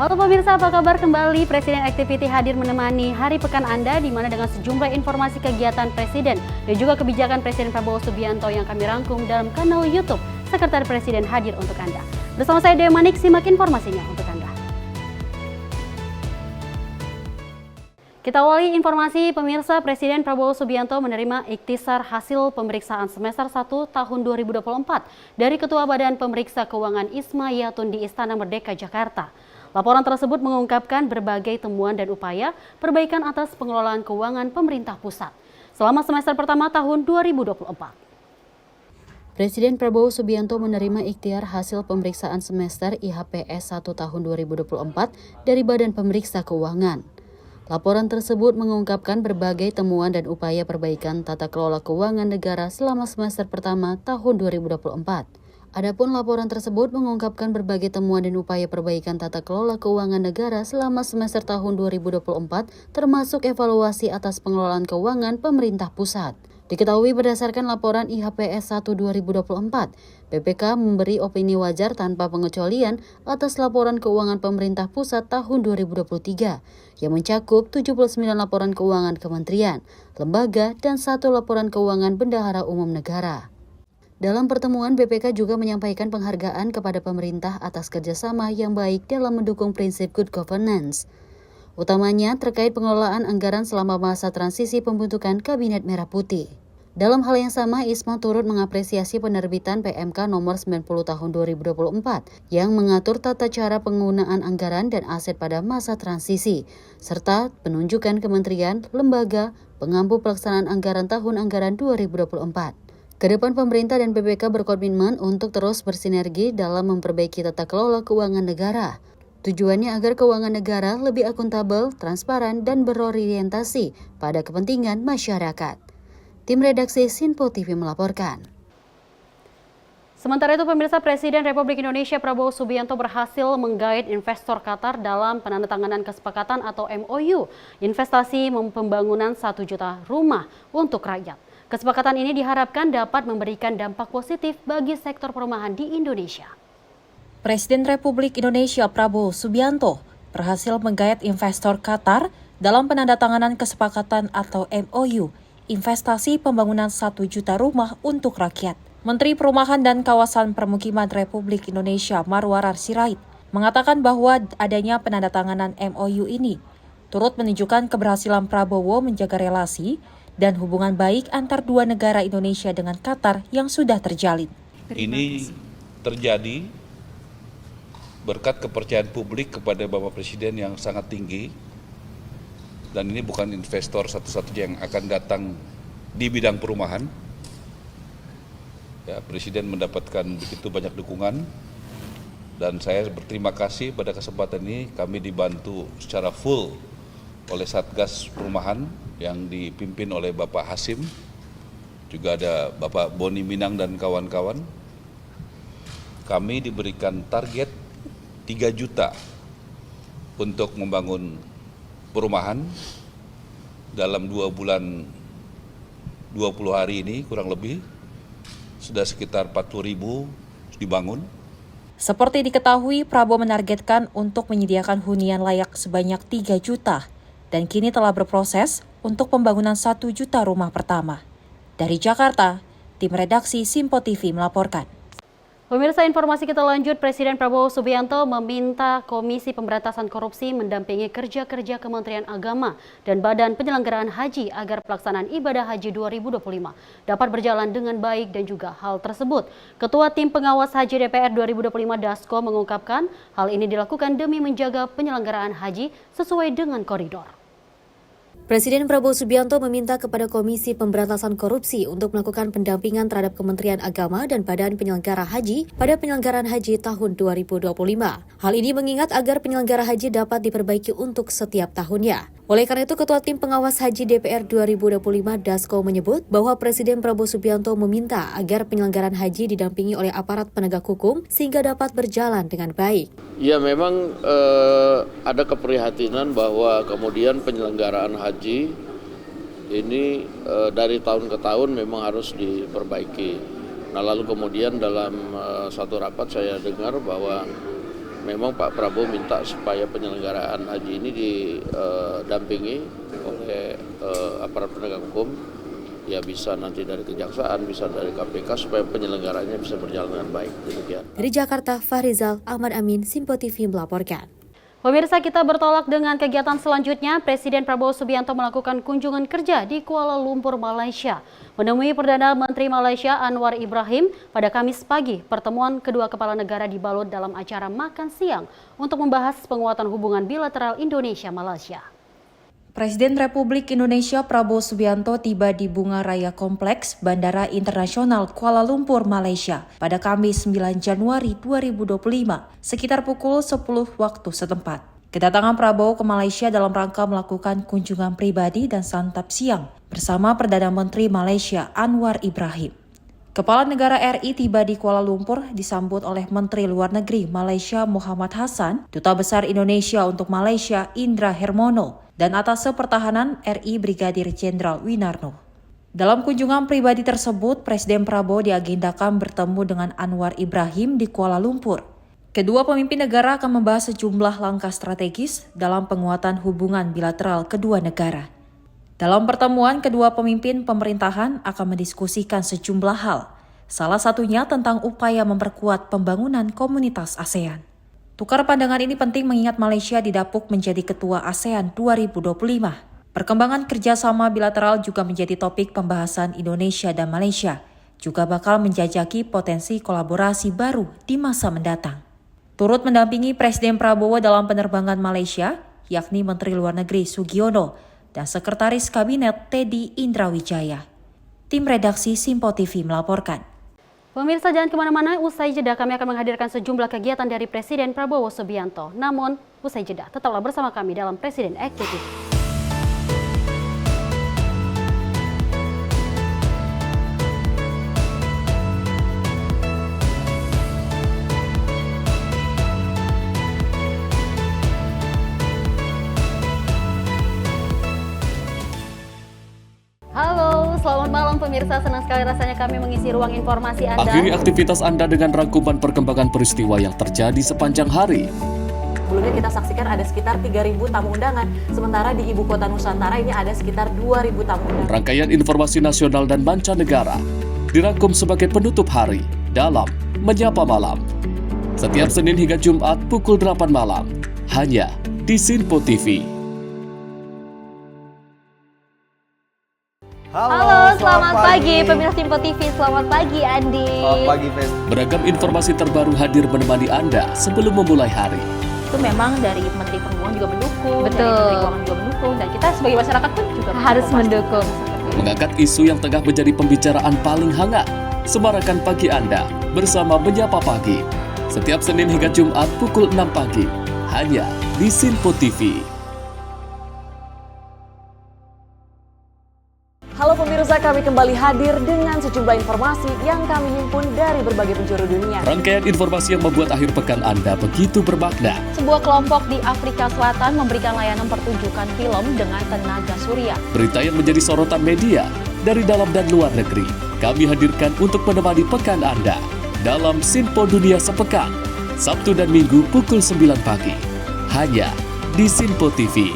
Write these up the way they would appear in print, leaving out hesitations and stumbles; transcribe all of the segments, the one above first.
Halo pemirsa, apa kabar? Kembali Presiden Activity hadir menemani hari pekan Anda, di mana dengan sejumlah informasi kegiatan Presiden dan juga kebijakan Presiden Prabowo Subianto yang kami rangkum dalam kanal YouTube Sekretariat Presiden hadir untuk Anda. Bersama saya Dewa Manik, simak informasinya untuk Anda. Kita awali informasi pemirsa. Presiden Prabowo Subianto menerima ikhtisar hasil pemeriksaan semester 1 tahun 2024 dari Ketua Badan Pemeriksa Keuangan Isma Yatun di Istana Merdeka, Jakarta. Laporan tersebut mengungkapkan berbagai temuan dan upaya perbaikan atas pengelolaan keuangan pemerintah pusat selama semester pertama tahun 2024. Presiden Prabowo Subianto menerima ikhtiar hasil pemeriksaan semester IHPS 1 tahun 2024 dari Badan Pemeriksa Keuangan. Laporan tersebut mengungkapkan berbagai temuan dan upaya perbaikan tata kelola keuangan negara selama semester pertama tahun 2024. Adapun laporan tersebut mengungkapkan berbagai temuan dan upaya perbaikan tata kelola keuangan negara selama semester tahun 2024, termasuk evaluasi atas pengelolaan keuangan pemerintah pusat. Diketahui berdasarkan laporan IHPS 1 2024, BPK memberi opini wajar tanpa pengecualian atas laporan keuangan pemerintah pusat tahun 2023, yang mencakup 79 laporan keuangan kementerian, lembaga, dan 1 laporan keuangan bendahara umum negara. Dalam pertemuan, BPK juga menyampaikan penghargaan kepada pemerintah atas kerjasama yang baik dalam mendukung prinsip good governance. Utamanya terkait pengelolaan anggaran selama masa transisi pembentukan Kabinet Merah Putih. Dalam hal yang sama, Isma turut mengapresiasi penerbitan PMK nomor 90 tahun 2024 yang mengatur tata cara penggunaan anggaran dan aset pada masa transisi, serta penunjukan kementerian, lembaga, pengampu pelaksanaan anggaran tahun anggaran 2024. Kedepan pemerintah dan BPK berkomitmen untuk terus bersinergi dalam memperbaiki tata kelola keuangan negara. Tujuannya agar keuangan negara lebih akuntabel, transparan, dan berorientasi pada kepentingan masyarakat. Tim redaksi Sinpo TV melaporkan. Sementara itu, pemirsa, Presiden Republik Indonesia Prabowo Subianto berhasil menggait investor Qatar dalam penandatanganan kesepakatan atau MOU investasi pembangunan 1 juta rumah untuk rakyat. Kesepakatan ini diharapkan dapat memberikan dampak positif bagi sektor perumahan di Indonesia. Presiden Republik Indonesia Prabowo Subianto berhasil menggait investor Qatar dalam penandatanganan kesepakatan atau MOU investasi pembangunan 1 juta rumah untuk rakyat. Menteri Perumahan dan Kawasan Permukiman Republik Indonesia Marwarar Sirait mengatakan bahwa adanya penandatanganan MOU ini turut menunjukkan keberhasilan Prabowo menjaga relasi dan hubungan baik antar dua negara Indonesia dengan Qatar yang sudah terjalin. Ini terjadi berkat kepercayaan publik kepada Bapak Presiden yang sangat tinggi, dan ini bukan investor satu-satunya yang akan datang di bidang perumahan. Ya, Presiden mendapatkan begitu banyak dukungan, dan saya berterima kasih pada kesempatan ini kami dibantu secara full oleh Satgas Perumahan yang dipimpin oleh Bapak Hasim, juga ada Bapak Boni Minang dan kawan-kawan. Kami diberikan target 3 juta untuk membangun perumahan dalam 2 bulan 20 hari ini, kurang lebih sudah sekitar 40.000 dibangun. Seperti diketahui, Prabowo menargetkan untuk menyediakan hunian layak sebanyak 3 juta dan kini telah berproses untuk pembangunan 1 juta rumah pertama. Dari Jakarta, tim redaksi Sinpo TV melaporkan. Pemirsa, informasi kita lanjut. Presiden Prabowo Subianto meminta Komisi Pemberantasan Korupsi mendampingi kerja-kerja Kementerian Agama dan Badan Penyelenggaraan Haji agar pelaksanaan ibadah haji 2025 dapat berjalan dengan baik, dan juga hal tersebut Ketua Tim Pengawas Haji DPR 2025 Dasko mengungkapkan hal ini dilakukan demi menjaga penyelenggaraan haji sesuai dengan koridor. Presiden Prabowo Subianto meminta kepada Komisi Pemberantasan Korupsi untuk melakukan pendampingan terhadap Kementerian Agama dan Badan Penyelenggara Haji pada penyelenggaraan haji tahun 2025. Hal ini mengingat agar penyelenggara haji dapat diperbaiki untuk setiap tahunnya. Oleh karena itu, Ketua Tim Pengawas Haji DPR 2025 Dasko menyebut bahwa Presiden Prabowo Subianto meminta agar penyelenggaraan haji didampingi oleh aparat penegak hukum sehingga dapat berjalan dengan baik. Ya, memang ada keprihatinan bahwa kemudian penyelenggaraan haji ini dari tahun ke tahun memang harus diperbaiki. Nah, lalu kemudian dalam satu rapat saya dengar bahwa memang Pak Prabowo minta supaya penyelenggaraan haji ini didampingi oleh aparat penegak hukum, ya bisa nanti dari Kejaksaan, bisa dari KPK supaya penyelenggaranya bisa berjalan dengan baik. Demikian. Dari Jakarta, Fahrizal Ahmad Amin, Simpo TV melaporkan. Pemirsa, kita bertolak dengan kegiatan selanjutnya. Presiden Prabowo Subianto melakukan kunjungan kerja di Kuala Lumpur, Malaysia. Menemui Perdana Menteri Malaysia Anwar Ibrahim pada Kamis pagi, pertemuan kedua kepala negara dibalut dalam acara makan siang untuk membahas penguatan hubungan bilateral Indonesia-Malaysia. Presiden Republik Indonesia Prabowo Subianto tiba di Bunga Raya Kompleks Bandara Internasional Kuala Lumpur, Malaysia pada Kamis 9 Januari 2025 sekitar pukul 10 waktu setempat. Kedatangan Prabowo ke Malaysia dalam rangka melakukan kunjungan pribadi dan santap siang bersama Perdana Menteri Malaysia Anwar Ibrahim. Kepala Negara RI tiba di Kuala Lumpur disambut oleh Menteri Luar Negeri Malaysia Muhammad Hassan, Duta Besar Indonesia untuk Malaysia Indra Hermono, dan Atase Pertahanan RI Brigadir Jenderal Winarno. Dalam kunjungan pribadi tersebut, Presiden Prabowo diagendakan bertemu dengan Anwar Ibrahim di Kuala Lumpur. Kedua pemimpin negara akan membahas sejumlah langkah strategis dalam penguatan hubungan bilateral kedua negara. Dalam pertemuan, kedua pemimpin pemerintahan akan mendiskusikan sejumlah hal, salah satunya tentang upaya memperkuat pembangunan komunitas ASEAN. Tukar pandangan ini penting mengingat Malaysia didapuk menjadi ketua ASEAN 2025. Perkembangan kerjasama bilateral juga menjadi topik pembahasan Indonesia dan Malaysia, juga bakal menjajaki potensi kolaborasi baru di masa mendatang. Turut mendampingi Presiden Prabowo dalam penerbangan Malaysia, yakni Menteri Luar Negeri Sugiono dan Sekretaris Kabinet Teddy Indrawijaya. Tim redaksi Simpo TV melaporkan. Pemirsa, jangan kemana-mana, usai jeda kami akan menghadirkan sejumlah kegiatan dari Presiden Prabowo Subianto. Namun, usai jeda, tetaplah bersama kami dalam Presiden Eksekutif. Halo, selamat malam pemirsa. Senang sekali rasanya kami mengisi ruang informasi Anda. Akhiri aktivitas Anda dengan rangkuman perkembangan peristiwa yang terjadi sepanjang hari. Sebelumnya kita saksikan ada sekitar 3.000 tamu undangan, sementara di Ibu Kota Nusantara ini ada sekitar 2.000 tamu undangan. Rangkaian informasi nasional dan mancanegara dirangkum sebagai penutup hari dalam Menyapa Malam. Setiap Senin hingga Jumat pukul 8 malam, hanya di Simpo TV. Halo, selamat pagi pemirsa Simpo TV. Selamat pagi Andi. Selamat pagi, Fen. Beragam informasi terbaru hadir menemani Anda sebelum memulai hari. Itu memang dari Menteri Perhubungan juga mendukung, Betul. dari Menteri Keuangan juga mendukung, dan kita sebagai masyarakat pun juga Harus mendukung. Mengangkat isu yang tengah menjadi pembicaraan paling hangat. Semarakan pagi Anda bersama Menyapa Pagi. Setiap Senin hingga Jumat pukul 6 pagi, hanya di Simpo TV. Halo pemirsa, kami kembali hadir dengan sejumlah informasi yang kami himpun dari berbagai penjuru dunia. Rangkaian informasi yang membuat akhir pekan Anda begitu bermakna. Sebuah kelompok di Afrika Selatan memberikan layanan pertunjukan film dengan tenaga surya. Berita yang menjadi sorotan media dari dalam dan luar negeri, kami hadirkan untuk menemani pekan Anda dalam Simpo Dunia Sepekan, Sabtu dan Minggu pukul 9 pagi, hanya di Simpo TV.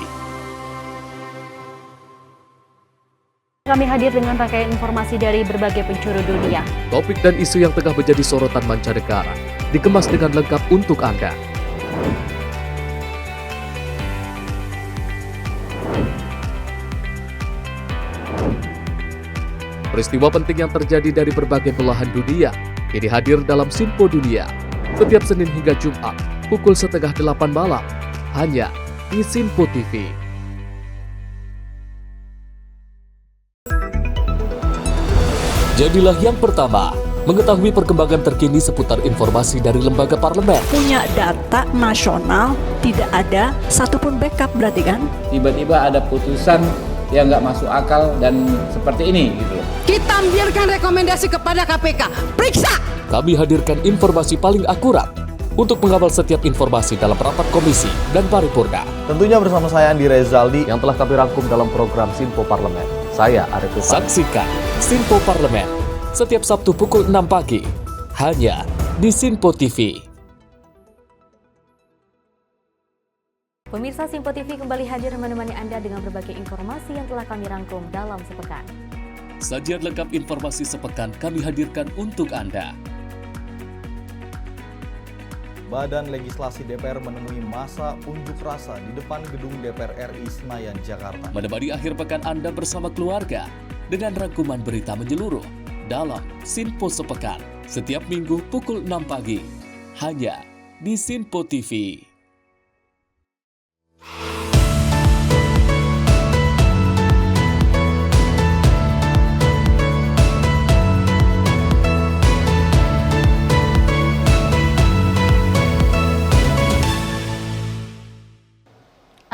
Kami hadir dengan rangkaian informasi dari berbagai penjuru dunia. Topik dan isu yang tengah menjadi sorotan mancanegara dikemas dengan lengkap untuk Anda. Peristiwa penting yang terjadi dari berbagai belahan dunia ini hadir dalam Simpo Dunia setiap Senin hingga Jumat pukul 7:30 malam, hanya di Simpo TV. Jadilah yang pertama mengetahui perkembangan terkini seputar informasi dari lembaga parlemen. Punya data nasional, tidak ada satupun backup berarti kan? Tiba-tiba ada putusan yang nggak masuk akal dan seperti ini gitu. Kita biarkan rekomendasi kepada KPK, periksa! Kami hadirkan informasi paling akurat untuk mengawal setiap informasi dalam rapat komisi dan paripurna. Tentunya bersama saya Andi Rezaldi Yang telah kami rangkum dalam program Simpo Parlemen. Saya Arif Rifan. Saksikan Simpo Parlemen setiap Sabtu pukul 6 pagi, hanya di Simpo TV. Pemirsa Simpo TV kembali hadir menemani Anda dengan berbagai informasi yang telah kami rangkum dalam sepekan. Sajian lengkap informasi sepekan kami hadirkan untuk Anda. Badan Legislasi DPR menemui masa unjuk rasa di depan gedung DPR RI Senayan, Jakarta. Menemani akhir pekan Anda bersama keluarga dengan rangkuman berita menyeluruh dalam Sinpo Sepekan setiap minggu pukul 6 pagi hanya di Sinpo TV.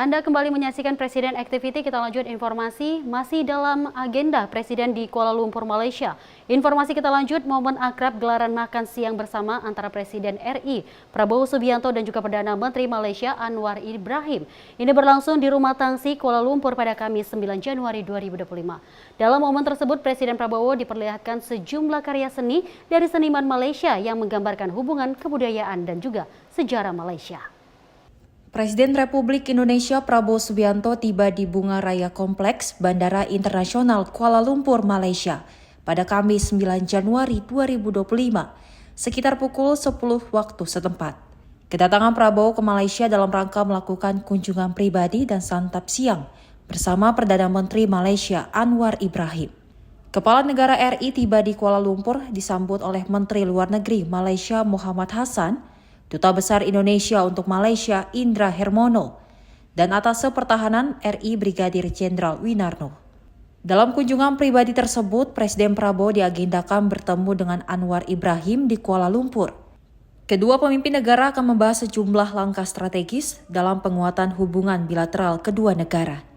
Anda kembali menyaksikan Presiden Activity. Kita lanjut informasi masih dalam agenda Presiden di Kuala Lumpur, Malaysia. Informasi kita lanjut, momen akrab gelaran makan siang bersama antara Presiden RI Prabowo Subianto dan juga Perdana Menteri Malaysia Anwar Ibrahim. Ini berlangsung di Rumah Tangsi Kuala Lumpur pada Kamis 9 Januari 2025. Dalam momen tersebut, Presiden Prabowo diperlihatkan sejumlah karya seni dari seniman Malaysia yang menggambarkan hubungan kebudayaan dan juga sejarah Malaysia. Presiden Republik Indonesia Prabowo Subianto tiba di Bunga Raya Kompleks Bandara Internasional Kuala Lumpur, Malaysia pada Kamis 9 Januari 2025 sekitar pukul 10 waktu setempat. Kedatangan Prabowo ke Malaysia dalam rangka melakukan kunjungan pribadi dan santap siang bersama Perdana Menteri Malaysia Anwar Ibrahim. Kepala Negara RI tiba di Kuala Lumpur disambut oleh Menteri Luar Negeri Malaysia Muhammad Hassan, Duta Besar Indonesia untuk Malaysia Indra Hermono, dan Atase Pertahanan RI Brigadir Jenderal Winarno. Dalam kunjungan pribadi tersebut, Presiden Prabowo diagendakan bertemu dengan Anwar Ibrahim di Kuala Lumpur. Kedua pemimpin negara akan membahas sejumlah langkah strategis dalam penguatan hubungan bilateral kedua negara.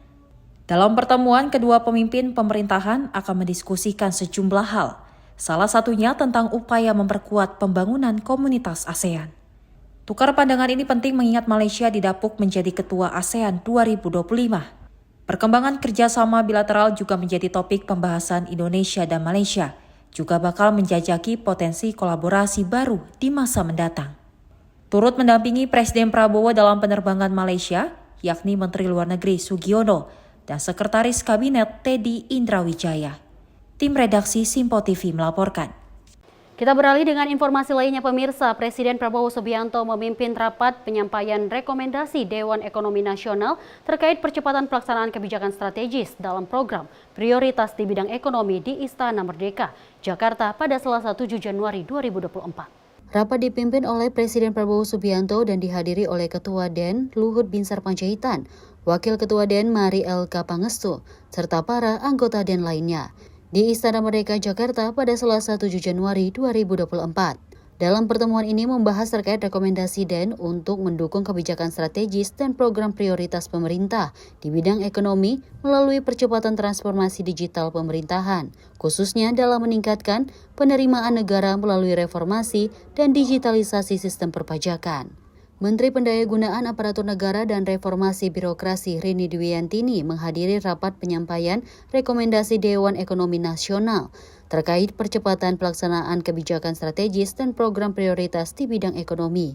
Dalam pertemuan, kedua pemimpin pemerintahan akan mendiskusikan sejumlah hal, salah satunya tentang upaya memperkuat pembangunan komunitas ASEAN. Tukar pandangan ini penting mengingat Malaysia didapuk menjadi ketua ASEAN 2025. Perkembangan kerjasama bilateral juga menjadi topik pembahasan Indonesia dan Malaysia, juga bakal menjajaki potensi kolaborasi baru di masa mendatang. Turut mendampingi Presiden Prabowo dalam penerbangan Malaysia, yakni Menteri Luar Negeri Sugiono dan Sekretaris Kabinet Teddy Indrawijaya. Tim redaksi Simpo TV melaporkan. Kita beralih dengan informasi lainnya, pemirsa. Presiden Prabowo Subianto memimpin rapat penyampaian rekomendasi Dewan Ekonomi Nasional terkait percepatan pelaksanaan kebijakan strategis dalam program prioritas di bidang ekonomi di Istana Merdeka, Jakarta pada Selasa 7 Januari 2024. Rapat dipimpin oleh Presiden Prabowo Subianto dan dihadiri oleh Ketua DEN Luhut Binsar Panjaitan, Wakil Ketua DEN Mari LK Pangestu, serta para anggota DEN lainnya di Istana Merdeka Jakarta pada Selasa 7 Januari 2024. Dalam pertemuan ini membahas terkait rekomendasi DEN untuk mendukung kebijakan strategis dan program prioritas pemerintah di bidang ekonomi melalui percepatan transformasi digital pemerintahan, khususnya dalam meningkatkan penerimaan negara melalui reformasi dan digitalisasi sistem perpajakan. Menteri Pendayagunaan Aparatur Negara dan Reformasi Birokrasi Rini Dwiyantini menghadiri rapat penyampaian rekomendasi Dewan Ekonomi Nasional terkait percepatan pelaksanaan kebijakan strategis dan program prioritas di bidang ekonomi.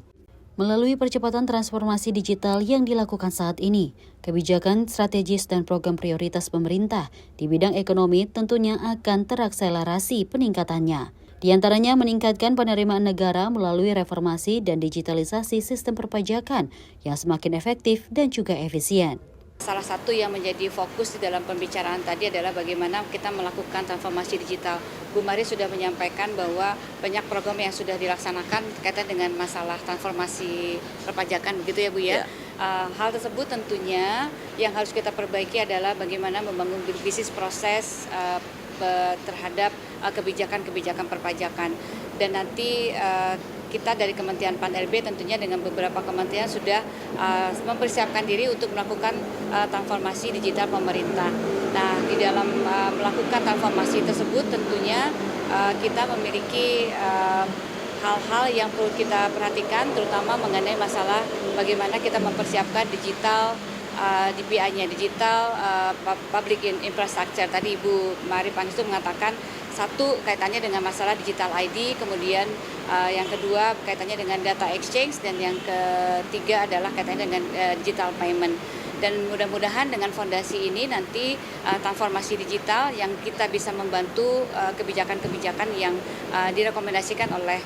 Melalui percepatan transformasi digital yang dilakukan saat ini, kebijakan strategis dan program prioritas pemerintah di bidang ekonomi tentunya akan terakselerasi peningkatannya. Di antaranya meningkatkan penerimaan negara melalui reformasi dan digitalisasi sistem perpajakan yang semakin efektif dan juga efisien. Salah satu yang menjadi fokus di dalam pembicaraan tadi adalah bagaimana kita melakukan transformasi digital. Bu Mari sudah menyampaikan bahwa banyak program yang sudah dilaksanakan berkaitan dengan masalah transformasi perpajakan, begitu ya Bu ya? Hal tersebut tentunya yang harus kita perbaiki adalah bagaimana membangun bisnis proses terhadap kebijakan-kebijakan perpajakan. Dan nanti kita dari Kementerian Pan-RB tentunya dengan beberapa kementerian sudah mempersiapkan diri untuk melakukan transformasi digital pemerintah. Nah, di dalam melakukan transformasi tersebut tentunya kita memiliki hal-hal yang perlu kita perhatikan, terutama mengenai masalah bagaimana kita mempersiapkan digital DPI-nya, digital public infrastructure. Tadi Ibu Mari Pangestu mengatakan Satu kaitannya dengan masalah digital ID, kemudian yang kedua kaitannya dengan data exchange, dan yang ketiga adalah kaitannya dengan digital payment. Dan mudah-mudahan dengan fondasi ini nanti transformasi digital yang kita bisa membantu kebijakan-kebijakan yang direkomendasikan oleh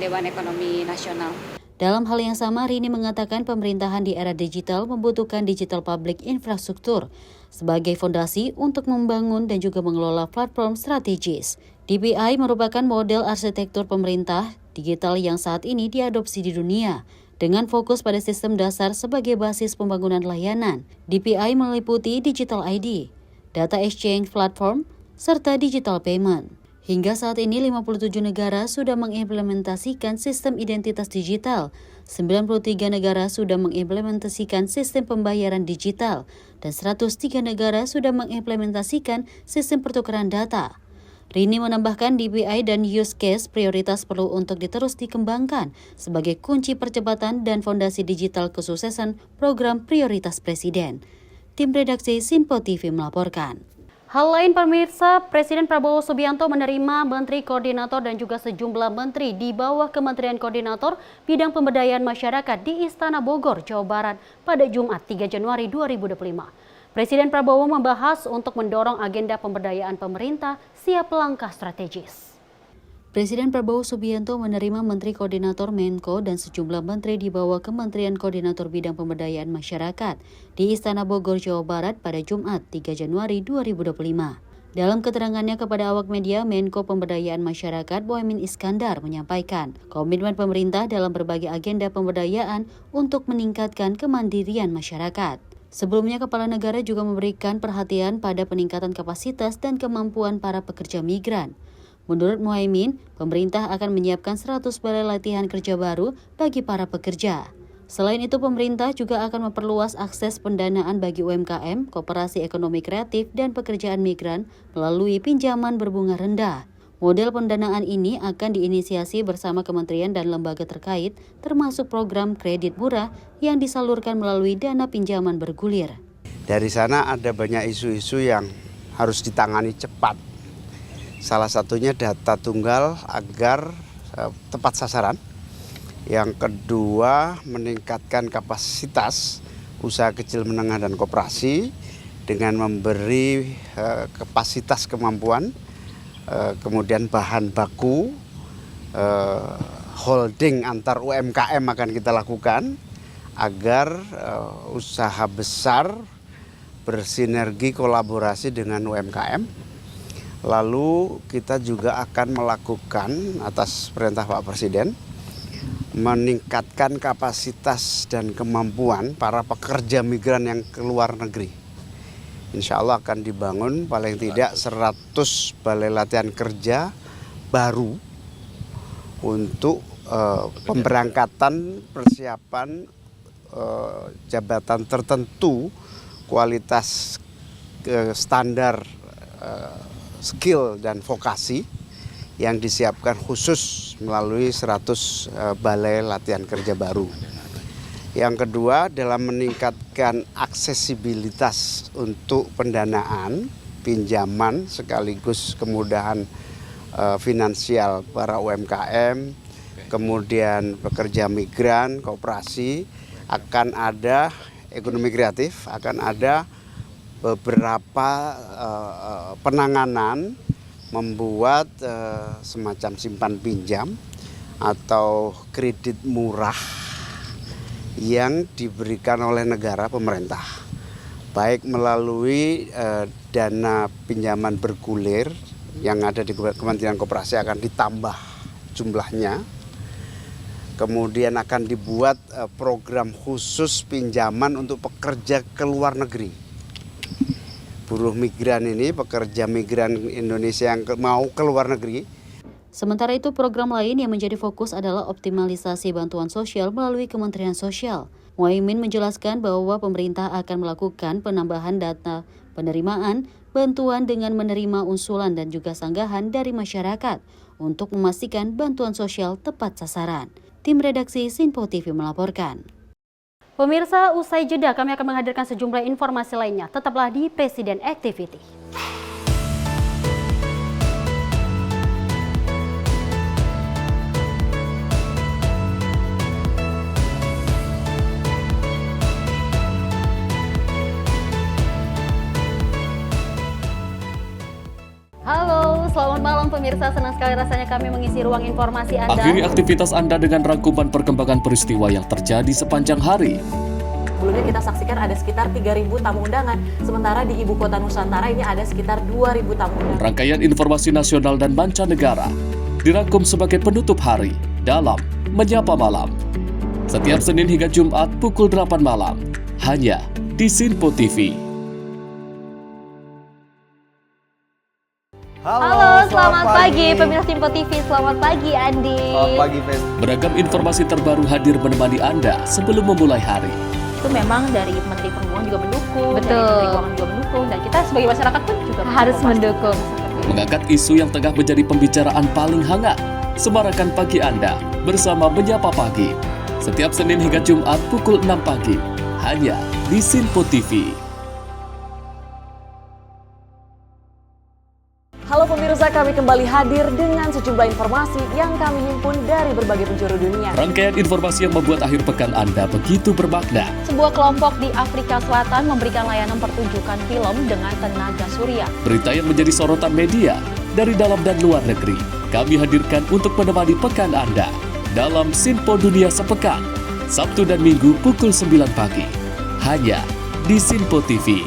Dewan Ekonomi Nasional. Dalam hal yang sama, Rini mengatakan pemerintahan di era digital membutuhkan digital public infrastruktur sebagai fondasi untuk membangun dan juga mengelola platform strategis. DPI merupakan model arsitektur pemerintah digital yang saat ini diadopsi di dunia, dengan fokus pada sistem dasar sebagai basis pembangunan layanan. DPI meliputi Digital ID, Data Exchange Platform, serta Digital Payment. Hingga saat ini 57 negara sudah mengimplementasikan sistem identitas digital, 93 negara sudah mengimplementasikan sistem pembayaran digital, dan 103 negara sudah mengimplementasikan sistem pertukaran data. Rini menambahkan DPI dan use case prioritas perlu untuk diterus dikembangkan sebagai kunci percepatan dan fondasi digital kesuksesan program prioritas Presiden. Tim redaksi Simpo TV melaporkan. Hal lain pemirsa, Presiden Prabowo Subianto menerima Menteri Koordinator dan juga sejumlah menteri di bawah Kementerian Koordinator Bidang Pemberdayaan Masyarakat di Istana Bogor, Jawa Barat pada Jumat 3 Januari 2025. Presiden Prabowo membahas untuk mendorong agenda pemberdayaan pemerintah siap langkah strategis. Presiden Prabowo Subianto menerima Menteri Koordinator Menko dan sejumlah menteri di bawah Kementerian Koordinator Bidang Pemberdayaan Masyarakat di Istana Bogor, Jawa Barat pada Jumat 3 Januari 2025. Dalam keterangannya kepada awak media, Menko Pemberdayaan Masyarakat Muhaimin Iskandar menyampaikan komitmen pemerintah dalam berbagai agenda pemberdayaan untuk meningkatkan kemandirian masyarakat. Sebelumnya, Kepala Negara juga memberikan perhatian pada peningkatan kapasitas dan kemampuan para pekerja migran. Menurut Muhaimin, pemerintah akan menyiapkan 100 balai latihan kerja baru bagi para pekerja. Selain itu, pemerintah juga akan memperluas akses pendanaan bagi UMKM, koperasi ekonomi kreatif, dan pekerjaan migran melalui pinjaman berbunga rendah. Model pendanaan ini akan diinisiasi bersama kementerian dan lembaga terkait, termasuk program kredit murah yang disalurkan melalui dana pinjaman bergulir. Dari sana ada banyak isu-isu yang harus ditangani cepat. Salah satunya data tunggal agar tepat sasaran. Yang kedua, meningkatkan kapasitas usaha kecil menengah dan koperasi dengan memberi kapasitas kemampuan, kemudian bahan baku, holding antar UMKM akan kita lakukan agar usaha besar bersinergi kolaborasi dengan UMKM. Lalu kita juga akan melakukan atas perintah Pak Presiden meningkatkan kapasitas dan kemampuan para pekerja migran yang ke luar negeri. Insya Allah akan dibangun paling tidak 100 balai latihan kerja baru untuk pemberangkatan persiapan jabatan tertentu kualitas standar skill dan vokasi yang disiapkan khusus melalui 100 balai latihan kerja baru. Yang kedua, dalam meningkatkan aksesibilitas untuk pendanaan, pinjaman sekaligus kemudahan finansial para UMKM, kemudian pekerja migran, koperasi, akan ada ekonomi kreatif, akan ada beberapa penanganan membuat semacam simpan pinjam atau kredit murah yang diberikan oleh negara pemerintah, baik melalui dana pinjaman bergulir yang ada di Kementerian Koperasi akan ditambah jumlahnya, kemudian akan dibuat program khusus pinjaman untuk pekerja ke luar negeri. Buruh migran ini, pekerja migran Indonesia yang mau ke luar negeri. Sementara itu, program lain yang menjadi fokus adalah optimalisasi bantuan sosial melalui Kementerian Sosial. Muhaimin menjelaskan bahwa pemerintah akan melakukan penambahan data penerimaan bantuan dengan menerima usulan dan juga sanggahan dari masyarakat untuk memastikan bantuan sosial tepat sasaran. Tim redaksi Simpo TV melaporkan. Pemirsa, usai jeda kami akan menghadirkan sejumlah informasi lainnya. Tetaplah di Presiden Activity. pemirsa, senang sekali rasanya kami mengisi ruang informasi Anda. Akhiri aktivitas Anda dengan rangkuman perkembangan peristiwa yang terjadi sepanjang hari. Sebelumnya kita saksikan ada sekitar 3.000 tamu undangan, sementara di Ibu Kota Nusantara ini ada sekitar 2.000 tamu undangan. Rangkaian informasi nasional dan mancanegara dirangkum sebagai penutup hari dalam Menyapa Malam. Setiap Senin hingga Jumat pukul 8 malam, hanya di Sinpo TV. Halo, selamat pagi pemirsa Sinpo TV. Selamat pagi Andi. Selamat pagi, Fes. Beragam informasi terbaru hadir menemani Anda sebelum memulai hari. Itu memang dari Menteri Perhubungan juga mendukung, Betul. dari Menteri Keuangan juga mendukung, dan kita sebagai masyarakat pun juga Harus mendukung. Mengangkat isu yang tengah menjadi pembicaraan paling hangat. Semarakan pagi Anda bersama Menyapa Pagi. Setiap Senin hingga Jumat pukul 6 pagi, hanya di Sinpo TV. Halo pemirsa, kami kembali hadir dengan sejumlah informasi yang kami himpun dari berbagai penjuru dunia. Rangkaian informasi yang membuat akhir pekan Anda begitu bermakna. Sebuah kelompok di Afrika Selatan memberikan layanan pertunjukan film dengan tenaga surya. Berita yang menjadi sorotan media dari dalam dan luar negeri, kami hadirkan untuk menemani pekan Anda dalam Sinpo Dunia Sepekan, Sabtu dan Minggu pukul 9 pagi, hanya di Sinpo TV.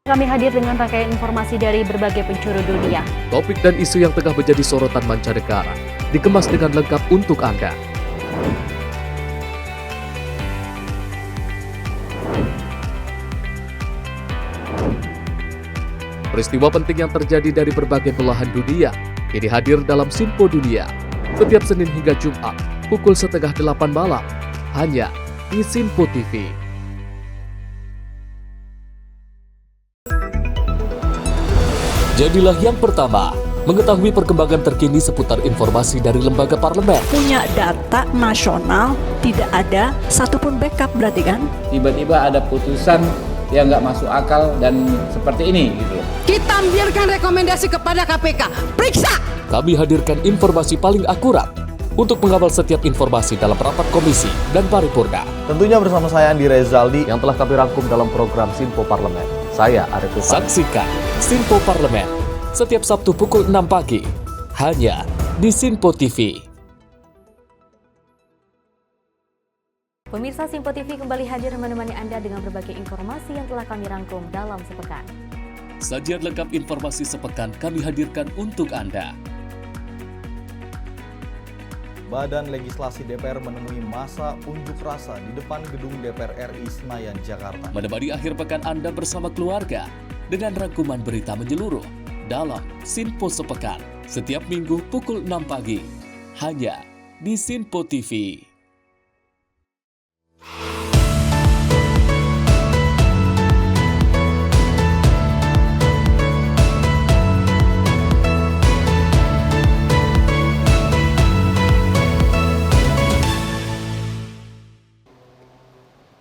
Kami hadir dengan rangkaian informasi dari berbagai penjuru dunia. Topik dan isu yang tengah menjadi sorotan mancanegara dikemas dengan lengkap untuk Anda. Peristiwa penting yang terjadi dari berbagai belahan dunia ini hadir dalam Sinpo Dunia setiap Senin hingga Jumat pukul 7:30 malam, hanya di Sinpo TV. Jadilah yang pertama mengetahui perkembangan terkini seputar informasi dari lembaga parlemen. Punya data nasional, tidak ada satupun backup berarti kan? Tiba-tiba ada putusan yang nggak masuk akal dan seperti ini gitu. Kita ambilkan rekomendasi kepada KPK, periksa! Kami hadirkan informasi paling akurat untuk mengawal setiap informasi dalam rapat komisi dan paripurna. Tentunya bersama saya Andi Rezaldi Yang telah kami rangkum dalam program Sinpo Parlemen. Saya Arif Tufan. Saksikan Sinpo Parlemen setiap Sabtu pukul 6 pagi, hanya di Sinpo TV. Pemirsa Sinpo TV kembali hadir menemani Anda dengan berbagai informasi yang telah kami rangkum dalam sepekan. Sajian lengkap informasi sepekan kami hadirkan untuk Anda. Badan Legislasi DPR menemui masa unjuk rasa di depan gedung DPR RI Senayan, Jakarta. Menemani akhir pekan Anda bersama keluarga dengan rangkuman berita menyeluruh dalam Sinpo Sepekan setiap Minggu pukul 6 pagi, hanya di Sinpo TV.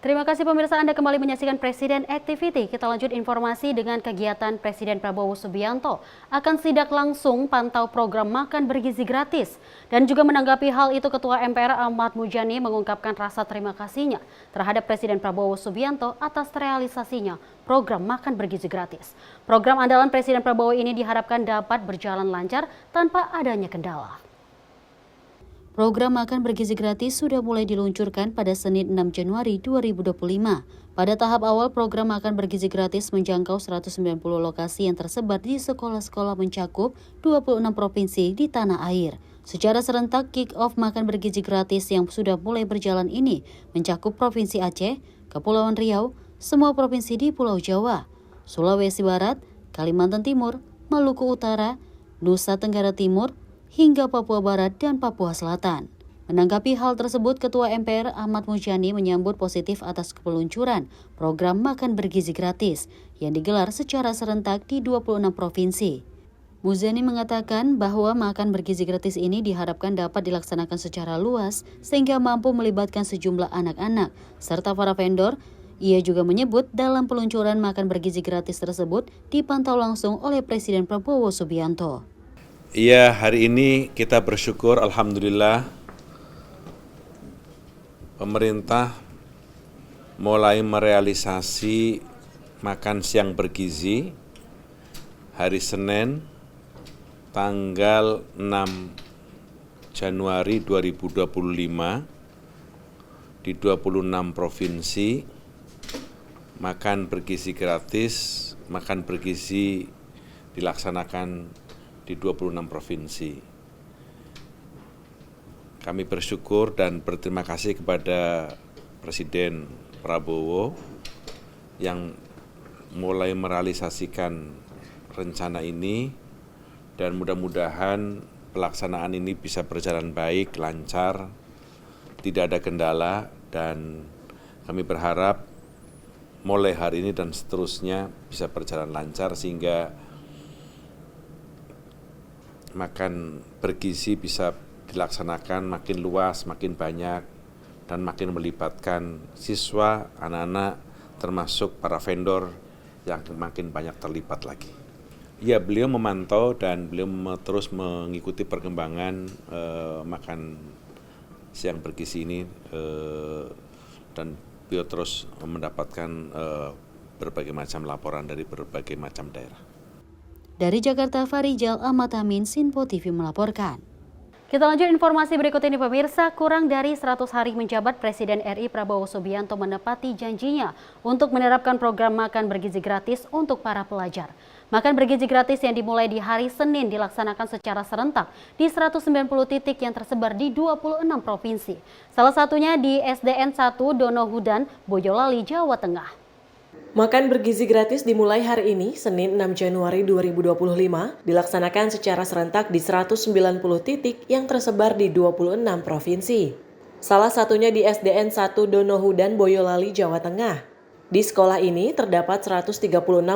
Terima kasih pemirsa, Anda kembali menyaksikan Presiden Activity. Kita lanjut informasi dengan kegiatan Presiden Prabowo Subianto akan sidak langsung pantau program makan bergizi gratis. Dan juga menanggapi hal itu Ketua MPR Ahmad Muzani mengungkapkan rasa terima kasihnya terhadap Presiden Prabowo Subianto atas realisasinya program makan bergizi gratis. Program andalan Presiden Prabowo ini diharapkan dapat berjalan lancar tanpa adanya kendala. Program makan bergizi gratis sudah mulai diluncurkan pada Senin 6 Januari 2025. Pada tahap awal, program makan bergizi gratis menjangkau 190 lokasi yang tersebar di sekolah-sekolah mencakup 26 provinsi di tanah air. Secara serentak, kick-off makan bergizi gratis yang sudah mulai berjalan ini mencakup Provinsi Aceh, Kepulauan Riau, semua provinsi di Pulau Jawa, Sulawesi Barat, Kalimantan Timur, Maluku Utara, Nusa Tenggara Timur, hingga Papua Barat dan Papua Selatan. Menanggapi hal tersebut, Ketua MPR Ahmad Muzani menyambut positif atas peluncuran program makan bergizi gratis yang digelar secara serentak di 26 provinsi. Muzani mengatakan bahwa makan bergizi gratis ini diharapkan dapat dilaksanakan secara luas sehingga mampu melibatkan sejumlah anak-anak serta para vendor. Ia juga menyebut dalam peluncuran makan bergizi gratis tersebut dipantau langsung oleh Presiden Prabowo Subianto. Iya, hari ini kita bersyukur, alhamdulillah, pemerintah mulai merealisasi makan siang bergizi hari Senin tanggal 6 Januari 2025 di 26 provinsi makan bergizi gratis, makan bergizi dilaksanakan di 26 provinsi. Kami bersyukur dan berterima kasih kepada Presiden Prabowo yang mulai merealisasikan rencana ini dan mudah-mudahan pelaksanaan ini bisa berjalan baik, lancar, tidak ada kendala, dan kami berharap mulai hari ini dan seterusnya bisa berjalan lancar sehingga makan bergizi bisa dilaksanakan makin luas, makin banyak, dan makin melibatkan siswa, anak-anak, termasuk para vendor yang makin banyak terlibat lagi. Ya, beliau memantau dan beliau terus mengikuti perkembangan makan siang bergizi ini dan beliau terus mendapatkan berbagai macam laporan dari berbagai macam daerah. Dari Jakarta, Farijal Ahmad Amin, Sinpo TV melaporkan. Kita lanjut informasi berikut ini pemirsa. Kurang dari 100 hari menjabat, Presiden RI Prabowo Subianto menepati janjinya untuk menerapkan program makan bergizi gratis untuk para pelajar. Makan bergizi gratis yang dimulai di hari Senin dilaksanakan secara serentak di 190 titik yang tersebar di 26 provinsi. Salah satunya di SDN 1 Donohudan, Boyolali, Jawa Tengah. Makan bergizi gratis dimulai hari ini, Senin 6 Januari 2025, dilaksanakan secara serentak di 190 titik yang tersebar di 26 provinsi. Salah satunya di SDN 1 Donohudan, Boyolali, Jawa Tengah. Di sekolah ini terdapat 136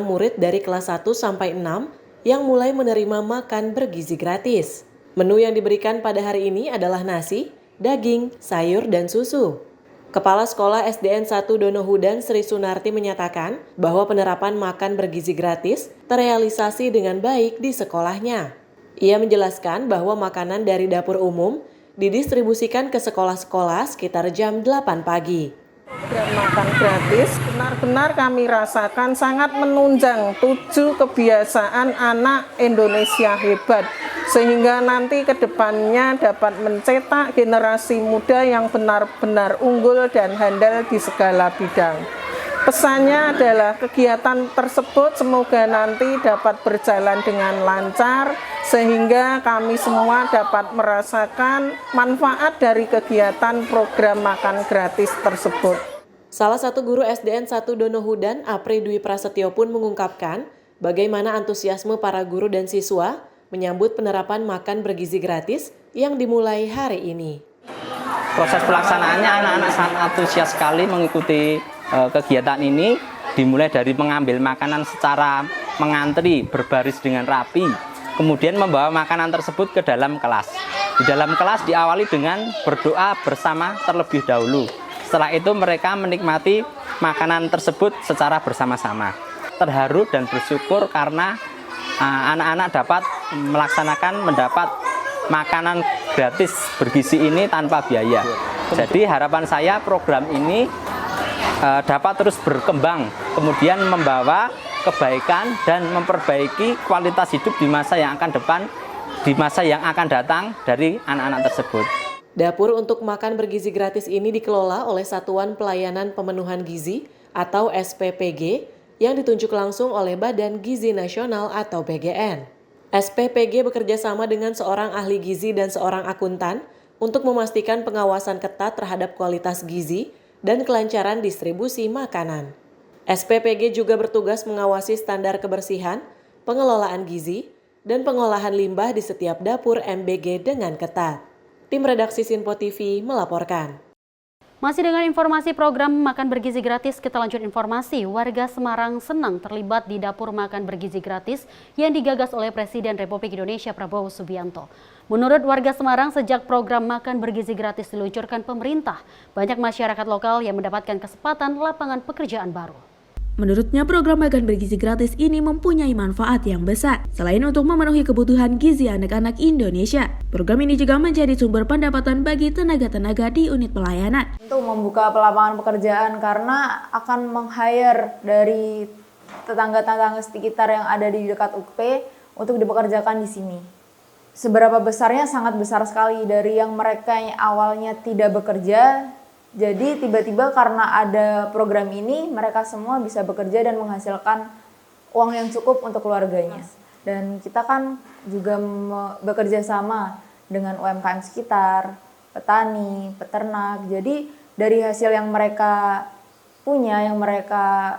murid dari kelas 1 sampai 6 yang mulai menerima makan bergizi gratis. Menu yang diberikan pada hari ini adalah nasi, daging, sayur, dan susu. Kepala Sekolah SDN 1 Donohudan Sri Sunarti menyatakan bahwa penerapan makan bergizi gratis terrealisasi dengan baik di sekolahnya. Ia menjelaskan bahwa makanan dari dapur umum didistribusikan ke sekolah-sekolah sekitar jam 8 pagi. Program makan gratis benar-benar kami rasakan sangat menunjang 7 kebiasaan anak Indonesia hebat, sehingga nanti ke depannya dapat mencetak generasi muda yang benar-benar unggul dan handal di segala bidang. Pesannya adalah kegiatan tersebut semoga nanti dapat berjalan dengan lancar, sehingga kami semua dapat merasakan manfaat dari kegiatan program makan gratis tersebut. Salah satu guru SDN 1 Donohudan, Apri Dwi Prasetyo pun mengungkapkan bagaimana antusiasme para guru dan siswa menyambut penerapan makan bergizi gratis yang dimulai hari ini. Proses pelaksanaannya anak-anak sangat antusias sekali mengikuti kegiatan ini, dimulai dari mengambil makanan secara mengantri berbaris dengan rapi, kemudian membawa makanan tersebut ke dalam kelas. Di dalam kelas diawali dengan berdoa bersama terlebih dahulu. Setelah itu mereka menikmati makanan tersebut secara bersama-sama. Terharu dan bersyukur karena anak-anak dapat mendapat makanan gratis bergizi ini tanpa biaya. Jadi harapan saya program ini dapat terus berkembang, kemudian membawa kebaikan dan memperbaiki kualitas hidup di masa yang akan datang dari anak-anak tersebut. Dapur untuk makan bergizi gratis ini dikelola oleh Satuan Pelayanan Pemenuhan Gizi atau SPPG yang ditunjuk langsung oleh Badan Gizi Nasional atau BGN. SPPG bekerja sama dengan seorang ahli gizi dan seorang akuntan untuk memastikan pengawasan ketat terhadap kualitas gizi dan kelancaran distribusi makanan. SPPG juga bertugas mengawasi standar kebersihan, pengelolaan gizi, dan pengolahan limbah di setiap dapur MBG dengan ketat. Tim redaksi Sinpo TV melaporkan. Masih dengan informasi program makan bergizi gratis, kita lanjut informasi. Warga Semarang senang terlibat di dapur makan bergizi gratis yang digagas oleh Presiden Republik Indonesia Prabowo Subianto. Menurut warga Semarang, sejak program makan bergizi gratis diluncurkan pemerintah, banyak masyarakat lokal yang mendapatkan kesempatan lapangan pekerjaan baru. Menurutnya, program makan bergizi gratis ini mempunyai manfaat yang besar. Selain untuk memenuhi kebutuhan gizi anak-anak Indonesia, program ini juga menjadi sumber pendapatan bagi tenaga-tenaga di unit pelayanan. Untuk membuka lapangan pekerjaan karena akan meng-hire dari tetangga-tetangga sekitar yang ada di dekat UP untuk dipekerjakan di sini. Seberapa besarnya? Sangat besar sekali. Dari yang mereka yang awalnya tidak bekerja, jadi tiba-tiba karena ada program ini, mereka semua bisa bekerja dan menghasilkan uang yang cukup untuk keluarganya. Dan kita kan juga bekerja sama dengan UMKM sekitar, petani, peternak. Jadi dari hasil yang mereka punya, yang mereka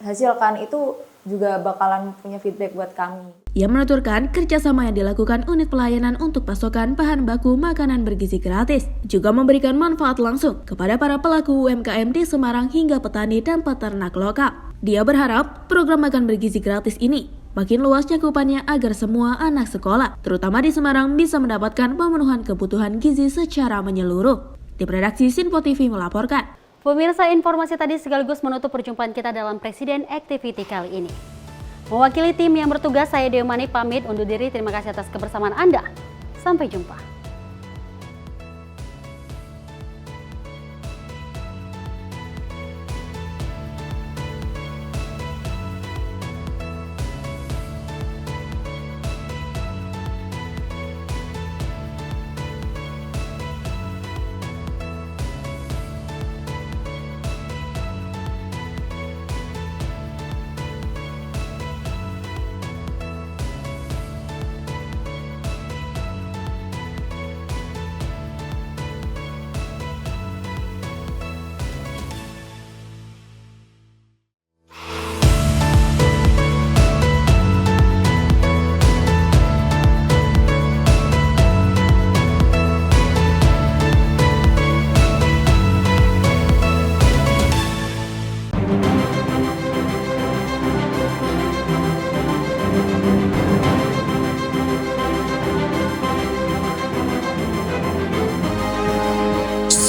hasilkan itu juga bakalan punya feedback buat kami. Ia menuturkan kerjasama yang dilakukan unit pelayanan untuk pasokan bahan baku makanan bergizi gratis juga memberikan manfaat langsung kepada para pelaku UMKM di Semarang hingga petani dan peternak lokal. Dia berharap program makan bergizi gratis ini makin luas cakupannya agar semua anak sekolah, terutama di Semarang, bisa mendapatkan pemenuhan kebutuhan gizi secara menyeluruh. Tim redaksi Sinpo TV melaporkan. Pemirsa, informasi tadi sekaligus menutup perjumpaan kita dalam Presiden Activity kali ini. Mewakili tim yang bertugas, saya Dewi Manik pamit undur diri. Terima kasih atas kebersamaan Anda. Sampai jumpa.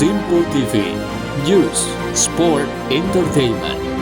Sinpo TV, News, Sport, Entertainment.